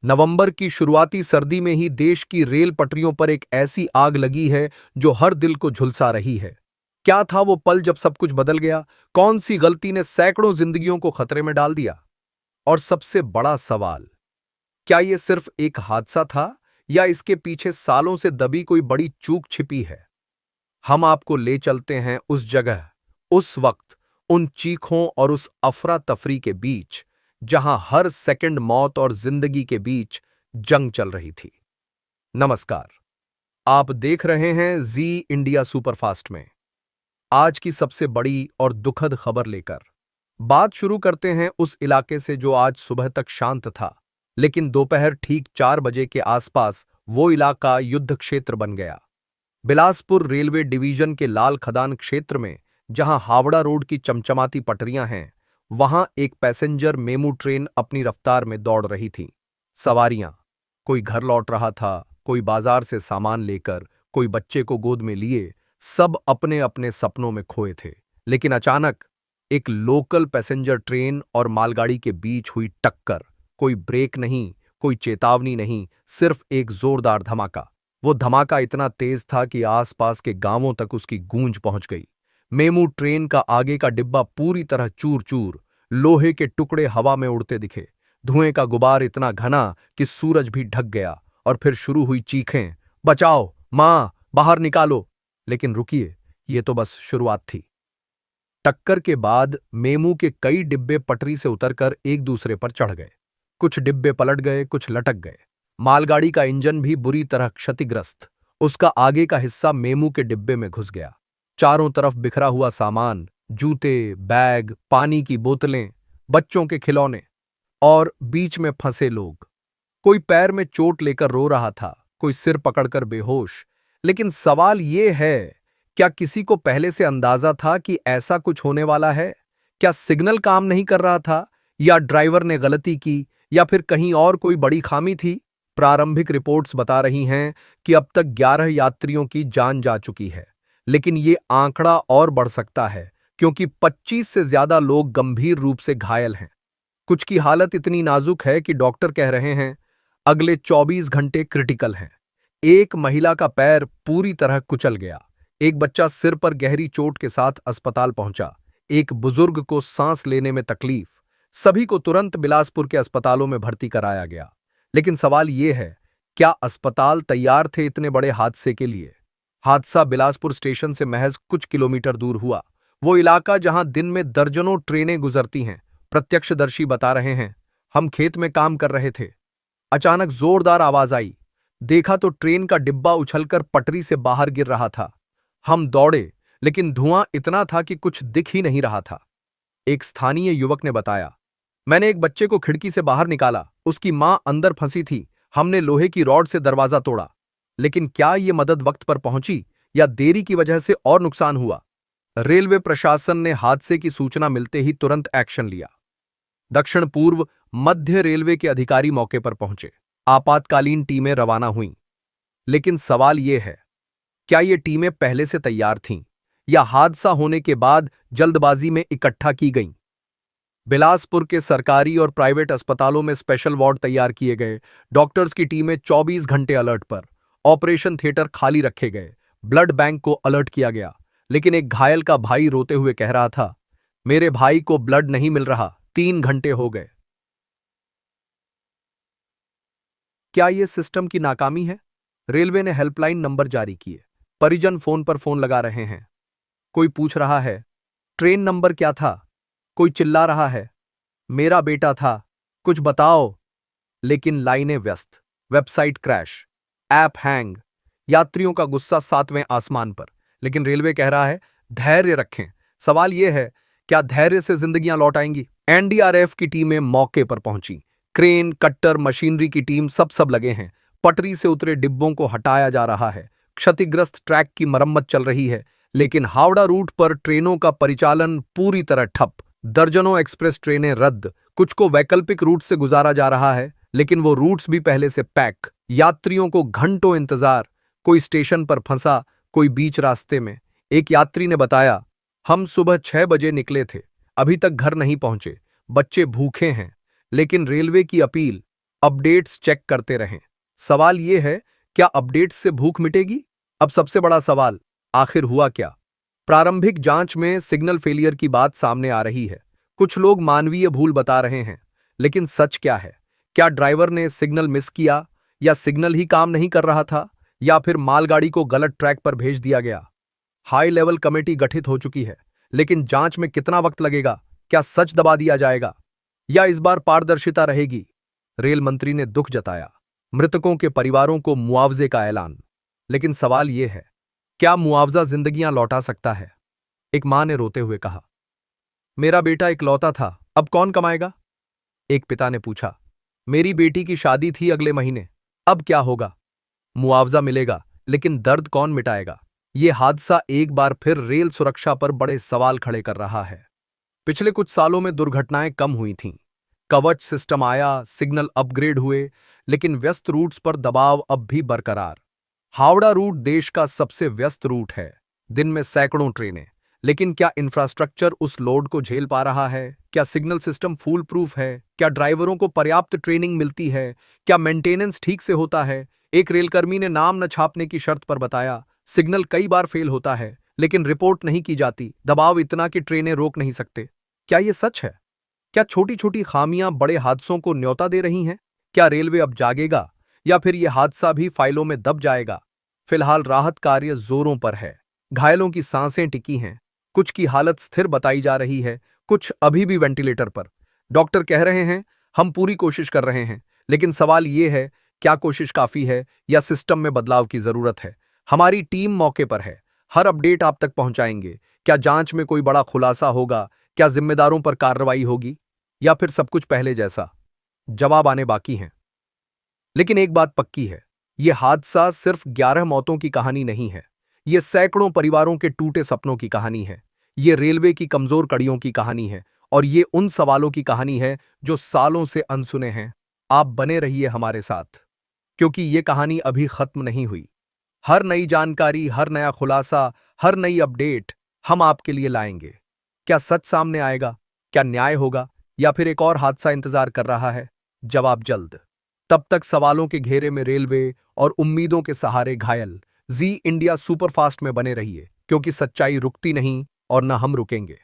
नवंबर की शुरुआती सर्दी में ही देश की रेल पटरियों पर एक ऐसी आग लगी है जो हर दिल को झुलसा रही है। क्या था वो पल जब सब कुछ बदल गया? कौन सी गलती ने सैकड़ों जिंदगियों को खतरे में डाल दिया? और सबसे बड़ा सवाल, क्या ये सिर्फ एक हादसा था या इसके पीछे सालों से दबी कोई बड़ी चूक छिपी है? हम आपको ले चलते हैं उस जगह, उस वक्त, उन चीखों और उस अफरा तफरी के बीच जहां हर सेकंड मौत और जिंदगी के बीच जंग चल रही थी। नमस्कार, आप देख रहे हैं जी इंडिया सुपरफास्ट में आज की सबसे बड़ी और दुखद खबर लेकर। बात शुरू करते हैं उस इलाके से जो आज सुबह तक शांत था, लेकिन दोपहर ठीक 4 बजे के आसपास वो इलाका युद्ध क्षेत्र बन गया। बिलासपुर रेलवे डिवीजन के लाल खदान क्षेत्र में, जहां हावड़ा रोड की चमचमाती पटरियां हैं, वहां एक पैसेंजर मेमू ट्रेन अपनी रफ्तार में दौड़ रही थी। सवारियां, कोई घर लौट रहा था, कोई बाजार से सामान लेकर, कोई बच्चे को गोद में लिए, सब अपने अपने सपनों में खोए थे। लेकिन अचानक एक लोकल पैसेंजर ट्रेन और मालगाड़ी के बीच हुई टक्कर। कोई ब्रेक नहीं, कोई चेतावनी नहीं, सिर्फ एक जोरदार धमाका। वो धमाका इतना तेज था कि आसपास के गांवों तक उसकी गूंज पहुंच गई। मेमू ट्रेन का आगे का डिब्बा पूरी तरह चूर चूर, लोहे के टुकड़े हवा में उड़ते दिखे। धुएं का गुबार इतना घना कि सूरज भी ढक गया। और फिर शुरू हुई चीखें, बचाओ, मां, बाहर निकालो। लेकिन रुकिए, ये तो बस शुरुआत थी। टक्कर के बाद मेमू के कई डिब्बे पटरी से उतरकर एक दूसरे पर चढ़ गए। कुछ डिब्बे पलट गए, कुछ लटक गए। मालगाड़ी का इंजन भी बुरी तरह क्षतिग्रस्त। उसका आगे का हिस्सा मेमू के डिब्बे में घुस गया। चारों तरफ बिखरा हुआ सामान, जूते, बैग, पानी की बोतलें, बच्चों के खिलौने और बीच में फंसे लोग। कोई पैर में चोट लेकर रो रहा था, कोई सिर पकड़कर बेहोश। लेकिन सवाल यह है, क्या किसी को पहले से अंदाजा था कि ऐसा कुछ होने वाला है? क्या सिग्नल काम नहीं कर रहा था, या ड्राइवर ने गलती की, या फिर कहीं और कोई बड़ी खामी थी? प्रारंभिक रिपोर्ट्स बता रही हैं कि अब तक 11 यात्रियों की जान जा चुकी है, लेकिन ये आंकड़ा और बढ़ सकता है क्योंकि 25 से ज्यादा लोग गंभीर रूप से घायल हैं। कुछ की हालत इतनी नाजुक है कि डॉक्टर कह रहे हैं अगले 24 घंटे क्रिटिकल हैं। एक महिला का पैर पूरी तरह कुचल गया। एक बच्चा सिर पर गहरी चोट के साथ अस्पताल पहुंचा। एक बुजुर्ग को सांस लेने में तकलीफ। सभी को तुरंत बिलासपुर के अस्पतालों में भर्ती कराया गया। लेकिन सवाल यह है, क्या अस्पताल तैयार थे इतने बड़े हादसे के लिए? हादसा बिलासपुर स्टेशन से महज कुछ किलोमीटर दूर हुआ। वो इलाका जहां दिन में दर्जनों ट्रेनें गुजरती हैं। प्रत्यक्षदर्शी बता रहे हैं, हम खेत में काम कर रहे थे, अचानक जोरदार आवाज आई। देखा तो ट्रेन का डिब्बा उछलकर पटरी से बाहर गिर रहा था। हम दौड़े, लेकिन धुआं इतना था कि कुछ दिख ही नहीं रहा था। एक स्थानीय युवक ने बताया, मैंने एक बच्चे को खिड़की से बाहर निकाला, उसकी मां अंदर फंसी थी। हमने लोहे की रॉड से दरवाजा तोड़ा। लेकिन क्या यह मदद वक्त पर पहुंची या देरी की वजह से और नुकसान हुआ? रेलवे प्रशासन ने हादसे की सूचना मिलते ही तुरंत एक्शन लिया। दक्षिण पूर्व मध्य रेलवे के अधिकारी मौके पर पहुंचे। आपातकालीन टीमें रवाना हुईं। लेकिन सवाल यह है, क्या ये टीमें पहले से तैयार थीं या हादसा होने के बाद जल्दबाजी में इकट्ठा की गईं? बिलासपुर के सरकारी और प्राइवेट अस्पतालों में स्पेशल वार्ड तैयार किए गए। डॉक्टर्स की टीमें 24 घंटे अलर्ट पर। ऑपरेशन थिएटर खाली रखे गए। ब्लड बैंक को अलर्ट किया गया। लेकिन एक घायल का भाई रोते हुए कह रहा था, मेरे भाई को ब्लड नहीं मिल रहा, 3 घंटे हो गए। क्या यह सिस्टम की नाकामी है? रेलवे ने हेल्पलाइन नंबर जारी किए। परिजन फोन पर फोन लगा रहे हैं। कोई पूछ रहा है, ट्रेन नंबर क्या था? कोई चिल्ला रहा है, मेरा बेटा था, कुछ बताओ। लेकिन लाइनें व्यस्त, वेबसाइट क्रैश, ऐप हैंग, यात्रियों का गुस्सा 7वें आसमान पर। लेकिन रेलवे कह रहा है, धैर्य रखें। सवाल यह है, क्या धैर्य से जिंदगियां लौट आएंगी? एनडीआरएफ की टीमें मौके पर पहुंची। क्रेन, कट्टर, मशीनरी की टीम सब लगे हैं। पटरी से उतरे डिब्बों को हटाया जा रहा है। क्षतिग्रस्त ट्रैक की मरम्मत चल रही है। लेकिन हावड़ा रूट पर ट्रेनों का परिचालन पूरी तरह ठप। दर्जनों एक्सप्रेस ट्रेनें रद्द। कुछ को वैकल्पिक रूट से गुजारा जा रहा है, लेकिन वो रूट्स भी पहले से पैक। यात्रियों को घंटों इंतजार। कोई स्टेशन पर फंसा, कोई बीच रास्ते में। एक यात्री ने बताया, हम सुबह 6 बजे निकले थे, अभी तक घर नहीं पहुंचे, बच्चे भूखे हैं। लेकिन रेलवे की अपील, अपडेट्स चेक करते रहें। सवाल यह है, क्या अपडेट्स से भूख मिटेगी? अब सबसे बड़ा सवाल, आखिर हुआ क्या? प्रारंभिक जांच में सिग्नल फेलियर की बात सामने आ रही है। कुछ लोग मानवीय भूल बता रहे हैं, लेकिन सच क्या है? क्या ड्राइवर ने सिग्नल मिस किया, या सिग्नल ही काम नहीं कर रहा था, या फिर मालगाड़ी को गलत ट्रैक पर भेज दिया गया? हाई लेवल कमेटी गठित हो चुकी है, लेकिन जांच में कितना वक्त लगेगा? क्या सच दबा दिया जाएगा, या इस बार पारदर्शिता रहेगी? रेल मंत्री ने दुख जताया, मृतकों के परिवारों को मुआवजे का ऐलान। लेकिन सवाल यह है, क्या मुआवजा जिंदगियां लौटा सकता है? एक मां ने रोते हुए कहा, मेरा बेटा इकलौता था, अब कौन कमाएगा? एक पिता ने पूछा, मेरी बेटी की शादी थी अगले महीने, अब क्या होगा? मुआवजा मिलेगा, लेकिन दर्द कौन मिटाएगा? यह हादसा एक बार फिर रेल सुरक्षा पर बड़े सवाल खड़े कर रहा है। पिछले कुछ सालों में दुर्घटनाएं कम हुई थीं। कवच सिस्टम आया, सिग्नल अपग्रेड हुए, लेकिन व्यस्त रूट्स पर दबाव अब भी बरकरार। हावड़ा रूट देश का सबसे व्यस्त रूट है, दिन में सैकड़ों ट्रेनें। लेकिन क्या इंफ्रास्ट्रक्चर उस लोड को झेल पा रहा है? क्या सिग्नल सिस्टम फूल प्रूफ है? क्या ड्राइवरों को पर्याप्त ट्रेनिंग मिलती है? क्या मेंटेनेंस ठीक से होता है? एक रेलकर्मी ने नाम न छापने की शर्त पर बताया, सिग्नल कई बार फेल होता है, लेकिन रिपोर्ट नहीं की जाती। दबाव इतना कि ट्रेनें रोक नहीं सकते। क्या यह सच है? क्या छोटी छोटी खामियां बड़े हादसों को न्योता दे रही हैं? क्या रेलवे अब जागेगा, या फिर यह हादसा भी फाइलों में दब जाएगा? फिलहाल राहत कार्य जोरों पर है। घायलों की सांसें टिकी हैं, कुछ की हालत स्थिर बताई जा रही है, कुछ अभी भी वेंटिलेटर पर। डॉक्टर कह रहे हैं, हम पूरी कोशिश कर रहे हैं। लेकिन सवाल यह है, क्या कोशिश काफी है, या सिस्टम में बदलाव की जरूरत है? हमारी टीम मौके पर है, हर अपडेट आप तक पहुंचाएंगे। क्या जांच में कोई बड़ा खुलासा होगा? क्या जिम्मेदारों पर कार्रवाई होगी, या फिर सब कुछ पहले जैसा? जवाब आने बाकी हैं। लेकिन एक बात पक्की है, यह हादसा सिर्फ 11 मौतों की कहानी नहीं है। यह सैकड़ों परिवारों के टूटे सपनों की कहानी है। यह रेलवे की कमजोर कड़ियों की कहानी है, और ये उन सवालों की कहानी है जो सालों से अनसुने हैं। आप बने रहिए हमारे साथ, क्योंकि यह कहानी अभी खत्म नहीं हुई। हर नई जानकारी, हर नया खुलासा, हर नई अपडेट हम आपके लिए लाएंगे। क्या सच सामने आएगा? क्या न्याय होगा, या फिर एक और हादसा इंतजार कर रहा है? जवाब जल्द। तब तक सवालों के घेरे में रेलवे और उम्मीदों के सहारे घायल जी इंडिया सुपरफास्ट में बने रहिए, क्योंकि सच्चाई रुकती नहीं और न हम रुकेंगे।